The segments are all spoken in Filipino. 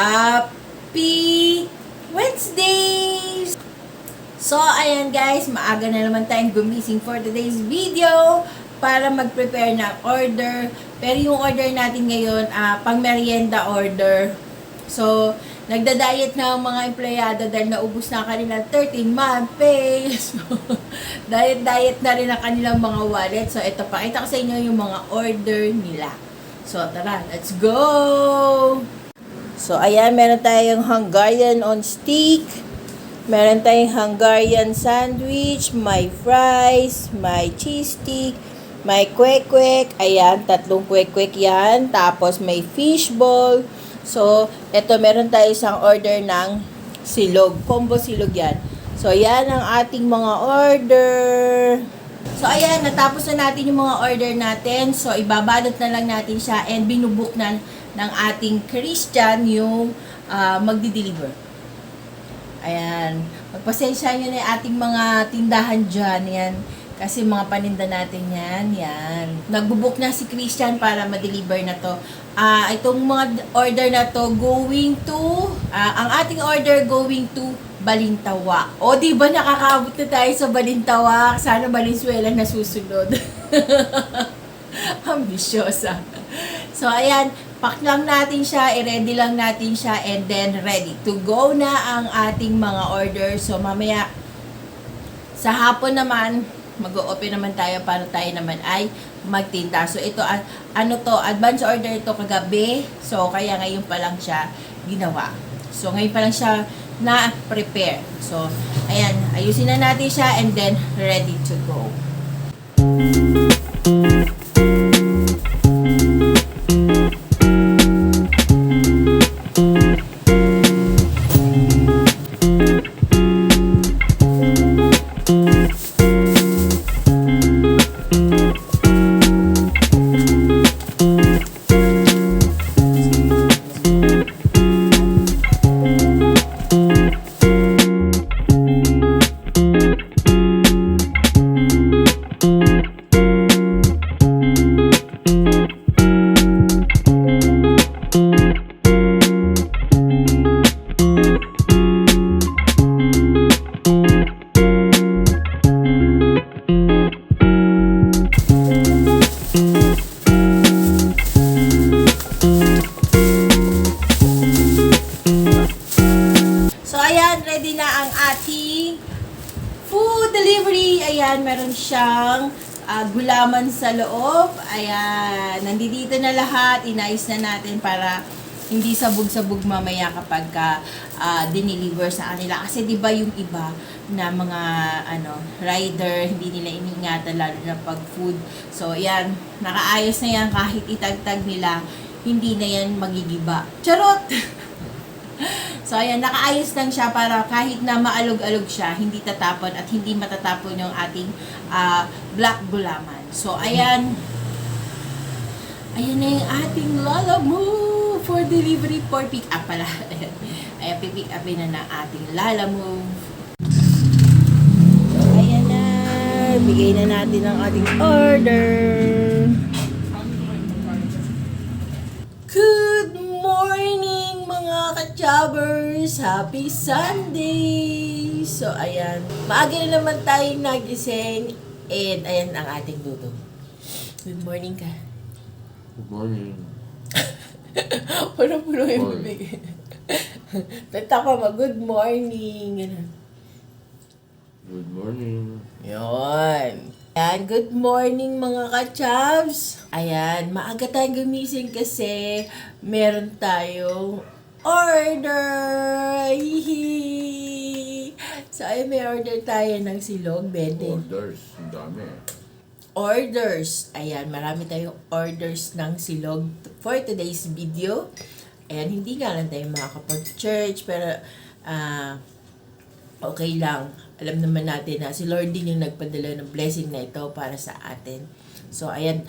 Happy Wednesdays! So, ayan guys, maaga na naman tayong gumising for today's video para mag-prepare ng order. Pero yung order natin ngayon, pang merienda order. So, nagda-diet na ang mga empleyado dahil naubos na kanilang 13-month pay. So, diet na rin ang kanilang mga wallet. So, ito, pakita ko sa inyo yung mga order nila. So, tara, let's go! So, ayan, meron tayong Hungarian on stick. Meron tayong Hungarian sandwich, may fries, may cheese stick, may kwek-kwek. Ayan, 3 kwek-kwek yan. Tapos, may fishball. So, eto, meron tayo isang order ng silog. Combo silog yan. So, yan ang ating mga order. So, ayan, natapos na natin yung mga order natin. So, ibabalot na lang natin siya and binubook na ng ating Christian yung magdi-deliver. Ayan. Magpasensya nyo na yung ating mga tindahan dyan. Yan. Kasi mga paninda natin yan. Yan. Nagbubook na si Christian para ma-deliver na to. Itong mga order na to going to, ang ating order going to Balintawak. O, di ba nakakaabot na tayo sa Balintawak? Sana Valenzuela na susunod. Ambisyosa. So, ayan. Pack lang natin siya, i-ready lang natin siya, and then ready to go na ang ating mga order. So, mamaya, sa hapon naman, mag-o-open naman tayo para tayo naman ay magtinda. So, ito, advance order ito kagabi. So, kaya ngayon pa lang siya ginawa. So, ngayon pa lang siya na-prepare. So, ayan, ayusin na natin siya, and then ready to go. Ready na ang ating food delivery. Ayan, meron siyang gulaman sa loob. Ayan, nandito na lahat. Inayos na natin para hindi sabog-sabog mamaya kapag dineliver sa kanila. Kasi di ba yung iba na mga rider, hindi nila iniingatan lalo na pag food. So, ayan, nakaayos na yan kahit itagtag nila. Hindi na yan magigiba. Charot! So, ayan, nakaayos lang siya para kahit na maalog-alog siya, hindi tatapon at hindi matatapon yung ating black gulaman. So, ayan. Ayan na yung ating Lalamove for delivery for pick-up pala. Ayan, pick upin na ng ating Lalamove. Ayan na. Bigay na natin ang ating order. Good morning mga ka-jobbers! Happy Sunday! So, ayan. Maaga na naman tayong nagising. And, ayan ang ating dudong. Good morning ka. Good morning. Puno-puno yung bibig. Tata ko good morning. Good morning. Yun. Ayan, good morning mga ka-chavs. Ayan, maaga tayong gumising kasi meron tayong order. Hihi. So, ay may order tayo ng silog, bente. Orders. Ang dami. Orders. Ayan, marami tayong orders ng silog for today's video. Ayan, hindi nga lang tayo makakapag-church, pero okay lang. Alam naman natin na si Lord din yung nagpadala ng blessing na ito para sa atin. So, ayan,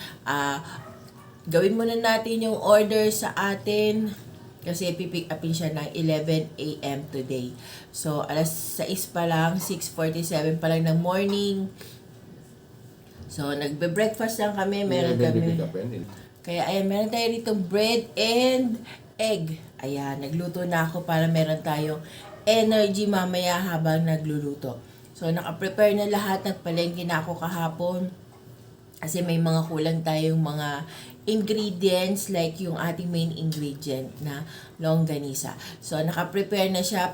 gawin muna natin yung order sa atin kasi pipick upin siya ng 11 a.m. today. So, alas 6 pa lang, 6:47 pa lang ng morning. So, nagbe-breakfast lang kami. Meron kami. Kaya, ayan, meron tayo rito bread and egg. Ayan, nagluto na ako para meron tayong energy mamaya habang nagluluto. So, naka-prepare na lahat. Nagpalengke na ako kahapon. Kasi may mga kulang tayong mga ingredients like yung ating main ingredient na longganisa. So, naka-prepare na siya.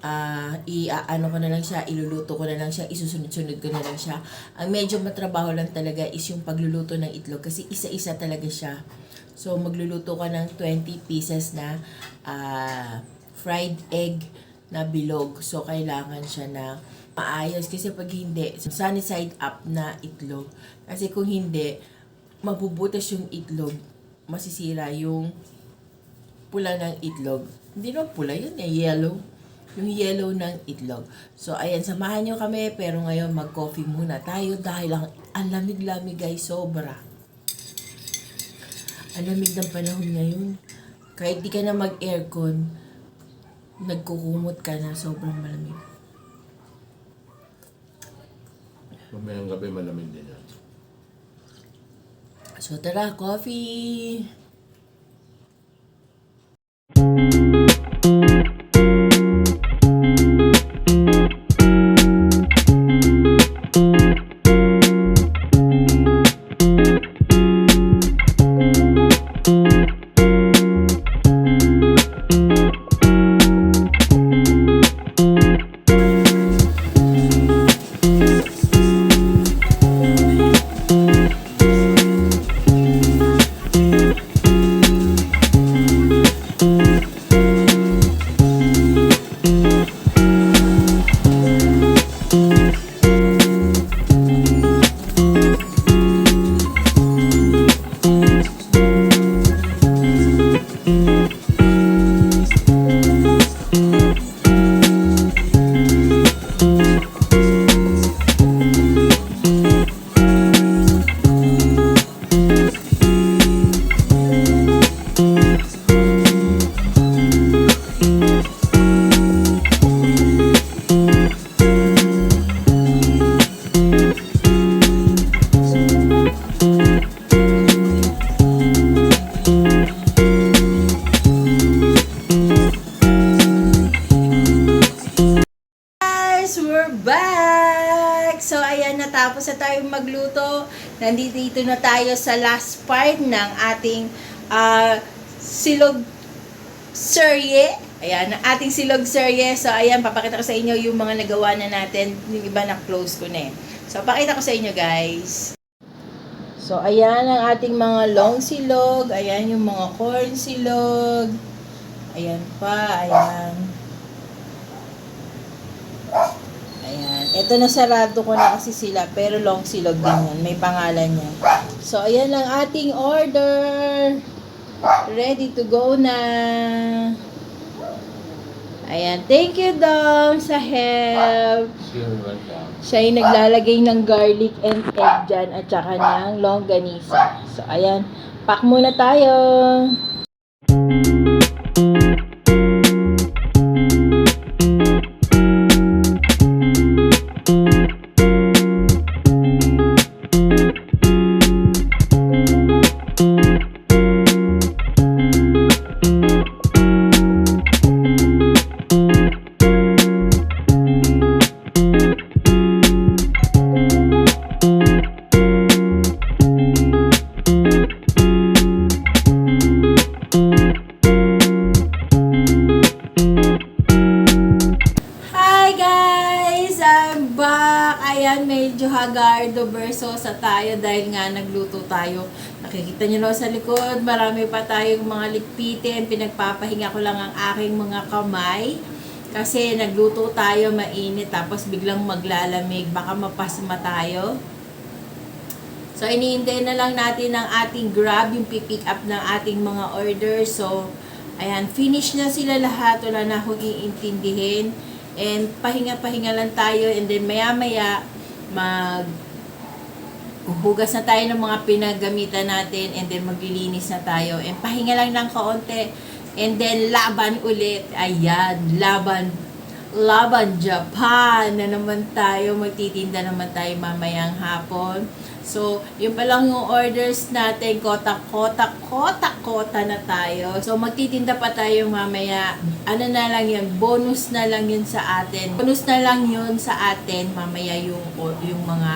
Ano ko na lang siya, iluluto ko na lang siya, isusunod-sunod ko na lang siya. Ang medyo matrabaho lang talaga is yung pagluluto ng itlog kasi isa-isa talaga siya. So, magluluto ka ng 20 pieces na fried egg na bilog. So, kailangan siya na maayos kasi pag hindi, sunny side up na itlog. Kasi kung hindi, mabubutas yung itlog, masisira yung pula ng itlog. Hindi naman pula yun, yellow. Yung yellow ng itlog. So, ayan, samahan nyo kami. Pero ngayon, mag-coffee muna tayo dahil ang lamig-lamig guys, sobra. Ang lamig ng panahon ngayon. Kahit di ka na mag-aircon, nagkukumot ka na, sobrang malamig. Mamayang gabi malamig din yan. So, tara, coffee! We're back! So, ayan, natapos na tayong magluto. Nandito na tayo sa last part ng ating silog serye. Ayan, ang ating silog serye. So, ayan, papakita ko sa inyo yung mga nagawa na natin. Yung iba na close ko na eh. So, pakita ko sa inyo, guys. So, ayan ang ating mga long silog. Ayan yung mga corn silog. Ayan pa, ayan. Ayan. Ito na sarado ko na kasi sila. Pero long silog din yan. May pangalan yan. So, ayan ang ating order. Ready to go na. Ayan. Thank you, Dom, sa help. Siya yung naglalagay ng garlic and egg dyan at saka ng longganisa. So, ayan. Pack muna tayo. Ayan, medyo hagardo verso sa tayo dahil nga nagluto tayo. Nakikita nyo lang sa likod, marami pa tayong mga ligpitin. Pinagpapahinga ko lang ang aking mga kamay. Kasi nagluto tayo, mainit, tapos biglang maglalamig. Baka mapasma tayo. So, iniintay na lang natin ang ating Grab, yung pick up ng ating mga orders. So, ayan, finish na sila lahat. Wala na akong iintindihin. And pahinga-pahinga lang tayo, and then maya-maya huhugas na tayo ng mga pinagamitan natin, and then maglilinis na tayo, and pahinga lang ng kaunti, and then laban ulit. Ayan, laban Laban Japan na naman tayo. Magtitinda naman tayo mamayang hapon. So, yun pa lang yung orders natin. Kota na tayo. So, magtitinda pa tayo mamaya. Ano na lang yun? Bonus na lang yun sa atin. Bonus na lang yun sa atin. Mamaya yung mga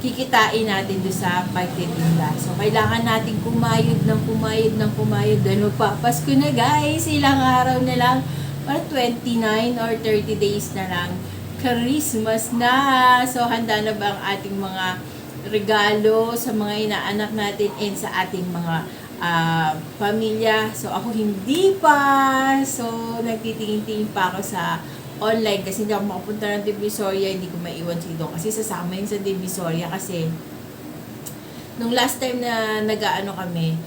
kikitain natin doon sa pagtitinda. So, kailangan natin kumayod dahil magpapasko na guys. Ilang araw na lang. Para 29 or 30 days na lang. Christmas na. So, handa na ba ang ating mga regalo sa mga inaanak natin and sa ating mga pamilya? So, ako hindi pa. So, nagtitingin-tingin pa ako sa online kasi hindi ako makapunta ng Divisoria, hindi ko maiwan si Dong kasi sasama yun sa Divisoria kasi nung last time na nag-aano kami,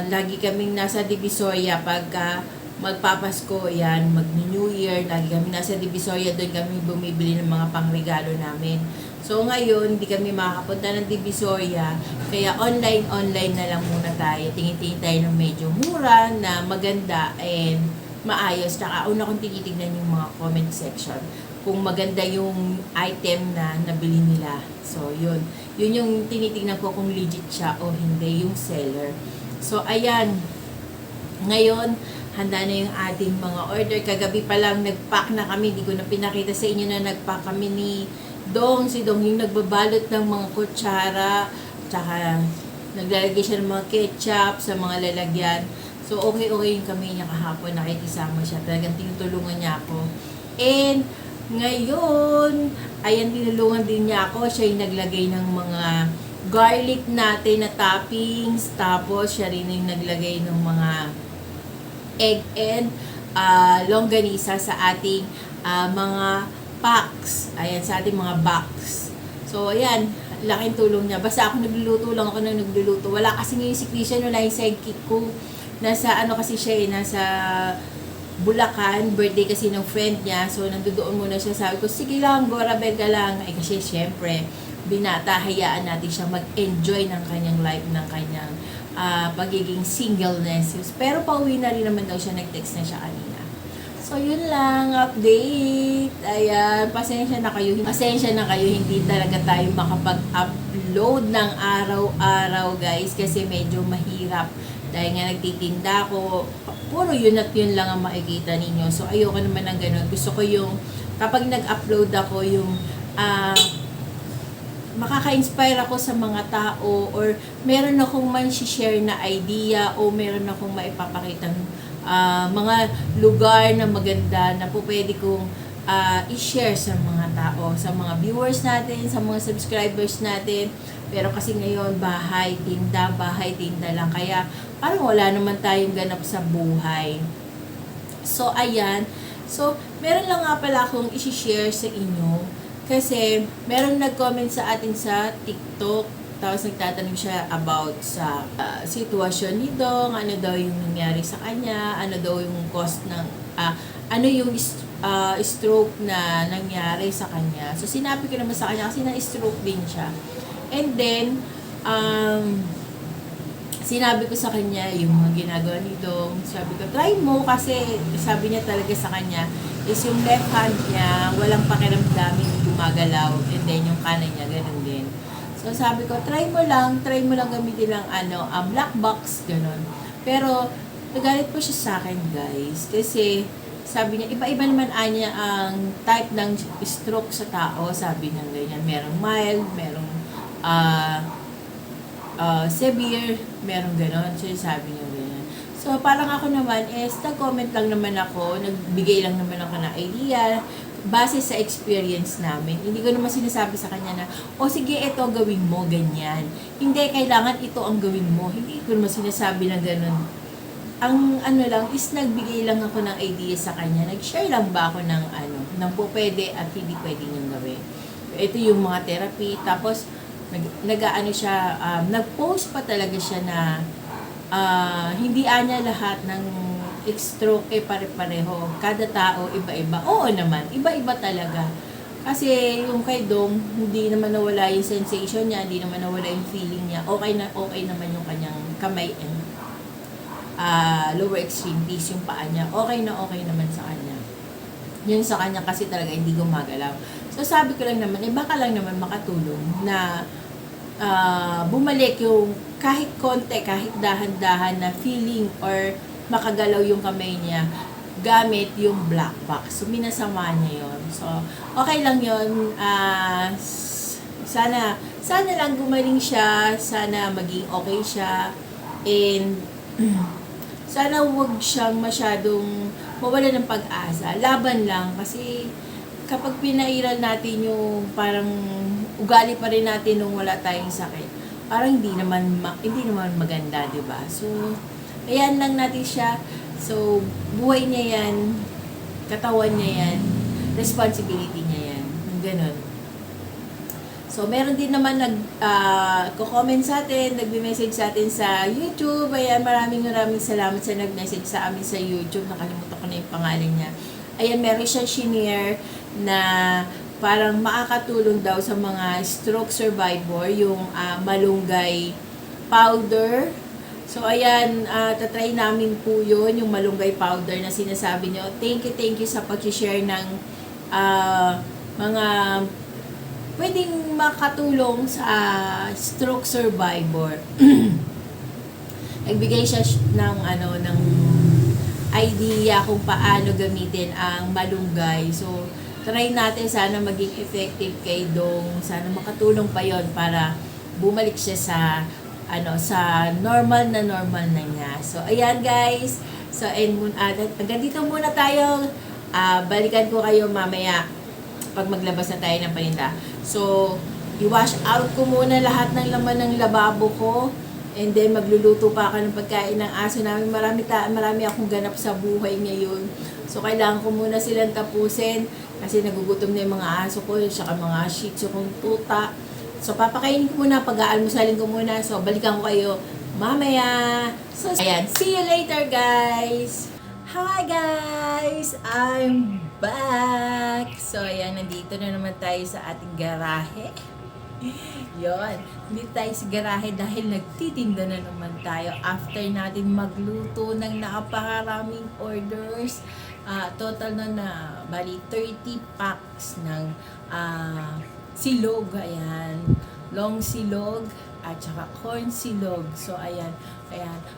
lagi kaming nasa Divisoria pagka magpapasko, yan, mag-New Year, lagi kami nasa Divisoria, doon kami bumibili ng mga pangregalo namin. So ngayon, hindi kami makakapunta ng Divisoria, kaya online na lang muna tayo. Tingin-tingin tayo ng medyo mura, na maganda, and maayos. Tsaka una kong tinitignan yung mga comment section kung maganda yung item na nabili nila. So yun yung tinitignan ko kung legit siya o hindi yung seller. So ayan, ngayon handa na yung ating mga order. Kagabi pa lang nag-pack na kami, di ko na pinakita sa inyo na nag-pack kami ni Dong. Si Dong yung nagbabalot ng mga kutsara, tsaka naglalagay siya ng mga ketchup sa mga lalagyan. So, okay yung kami niya kahapon, nakikisama siya. Talagang tinutulungan niya ako. And, ngayon, ayan, tinulungan din niya ako. Siya yung naglagay ng mga garlic natin na toppings. Tapos, siya rin yung naglagay ng mga egg and longganisa sa ating mga packs. Ayan, sa ating mga box. So, ayan, laking tulong niya. Basta ako nagluluto lang ako nang nagluluto. Wala kasi ngayon si Christian, wala yung sidekick ko. Nasa ano kasi siya nasa Bulacan, birthday kasi ng friend niya. So, nandoon muna siya. Sabi ko, sige lang, Gorabel ka lang. Ay, kasi syempre, binata, hayaan natin siya mag-enjoy ng kanyang life, ng kanyang pagiging singleness. Pero pauwi na rin naman daw siya, nag-text na siya kanina. So, yun lang, update. Ayan, pasensya na kayo, hindi talaga tayo makapag-upload ng araw-araw, guys, kasi medyo mahirap. Dahil nga nagtitinda ako, puro yun at yun lang ang makikita ninyo. So, ayoko naman ng ganun. Gusto ko yung, kapag nag-upload ako, yung makaka-inspire ako sa mga tao, or meron akong man-share na idea, o meron akong maipapakitang mga lugar na maganda na po pwede kong i-share sa mga tao, sa mga viewers natin, sa mga subscribers natin. Pero kasi ngayon, bahay, tinda lang. Kaya, parang wala naman tayong ganap sa buhay. So, ayan. So, meron lang nga pala akong i-share sa inyo. Kasi, meron nag-comment sa atin sa TikTok. Tapos, nagtatanong siya about sa sitwasyon ni Dong. Ano daw yung nangyari sa kanya. Ano daw yung cost ng... ano yung stroke na nangyari sa kanya. So, sinabi ko naman sa kanya kasi na-stroke din siya. And then, sinabi ko sa kanya yung mga ginagawa ni Dong. Sabi ko, try mo kasi sabi niya talaga sa kanya is yung left hand niya, walang pakiramdam, hindi gumagalaw. And then yung kanan niya, ganun din. So sabi ko, try mo lang gamitin lang black box, ganun. Pero, nagalit po siya sa akin, guys. Kasi, sabi niya, iba-iba naman niya ang type ng stroke sa tao. Sabi niya ganyan, merong mild, merong severe, merong ganon. So, sabi niya ganyan. So, parang ako naman, nag-comment lang naman ako, nagbigay lang naman ako ng idea, base sa experience namin. Hindi ko naman sinasabi sa kanya na, sige, ito gawin mo, ganyan. Hindi, kailangan ito ang gawin mo. Hindi ko naman sinasabi na ganon. Ang ano lang, is nagbigay lang ako ng idea sa kanya. Nag-share lang ba ako ng po pwede at hindi pwede niyang gawin. Ito yung mga therapy. Tapos, nag-ano siya, nag-post pa talaga siya na hindi niya lahat ng stroke pare-pareho. Kada tao, iba-iba. Oo naman, iba-iba talaga. Kasi yung kay Dong, hindi naman nawala yung sensation niya, hindi naman nawala yung feeling niya. Okay naman yung kanyang kamay and lower extremities yung paa niya. Okay naman sa kanya. Yun sa kanya kasi talaga hindi gumagalaw. So sabi ko lang naman, baka lang naman makatulong na bumalik yung kahit konti, kahit dahan-dahan na feeling or makagalaw yung kamay niya gamit yung black box. So minasama niya yun. So okay lang yun. Sana lang gumaling siya, sana maging okay siya, and sana huwag siyang masyadong mawala ng pag-asa. Laban lang kasi kapag pinairal natin yung parang ugali pa rin natin nung wala tayong sakit, parang hindi naman maganda, 'di ba? So ayan lang natin siya. So buhay niya 'yan, katawan niya 'yan, responsibility niya 'yan. Ganun. So, meron din naman nag-comment sa atin, nagme-message sa atin sa YouTube. Ayan, maraming salamat sa nag-message sa amin sa YouTube. Nakalimutan ko na yung pangalan niya. Ayan, meron siya shinare na parang makakatulong daw sa mga stroke survivor, yung malunggay powder. So, ayan, tatry namin po yun, yung malunggay powder na sinasabi niyo. Thank you sa pag-share ng mga pwedeng makatulong sa stroke survivor. Nagbigay siya ng idea kung paano gamitin ang malunggay. So, try natin, sana maging effective kay Dong. Sana makatulong pa yon para bumalik siya sa normal na niya. So, ayan guys. So, hanggang dito muna tayo. Balikan ko kayo mamaya pag maglabas na tayo ng paninda. So, i-wash out ko muna lahat ng laman ng lababo ko. And then, magluluto pa ako ng pagkain ng aso namin. Marami akong ganap sa buhay ngayon. So, kailangan ko muna silang tapusin. Kasi nagugutom na yung mga aso ko. Saka mga shih tzu kong tuta. So, papakainin ko muna. Pag-aalmusalin ko muna. So, balikan ko kayo mamaya. So, ayan. See you later, guys! Hi, guys! I'm back! So, ayan, nandito na naman tayo sa ating garahe. Yon, nandito tayo sa garahe dahil nagtitinda na naman tayo after natin magluto ng napakaraming orders. Total na bali 30 packs ng silog, ayan, long silog at saka corn silog. So, ayan.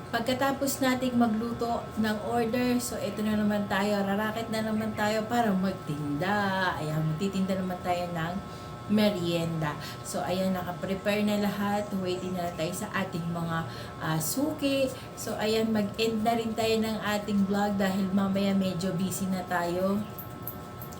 Pagkatapos nating magluto ng order, so ito na naman tayo, rarakit na naman tayo para magtinda. Ayan, magtitinda naman tayo ng merienda. So, ayan, nakaprepare na lahat. Waiting na tayo sa ating mga suki. So, ayan, mag-end na rin tayo ng ating vlog dahil mamaya medyo busy na tayo.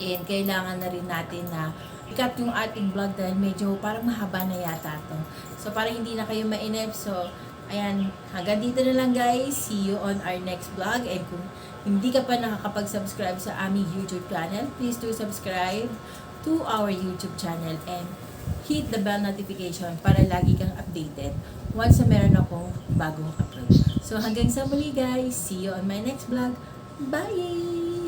And kailangan na rin natin na ikat yung ating vlog dahil medyo parang mahaba na yata to. So, para hindi na kayo mainip. So, ayan, hanggang dito na lang guys. See you on our next vlog. And kung hindi ka pa nakakapag-subscribe sa aming YouTube channel, please do subscribe to our YouTube channel and hit the bell notification para lagi kang updated once na meron akong bagong upload. So hanggang sa muli guys. See you on my next vlog. Bye!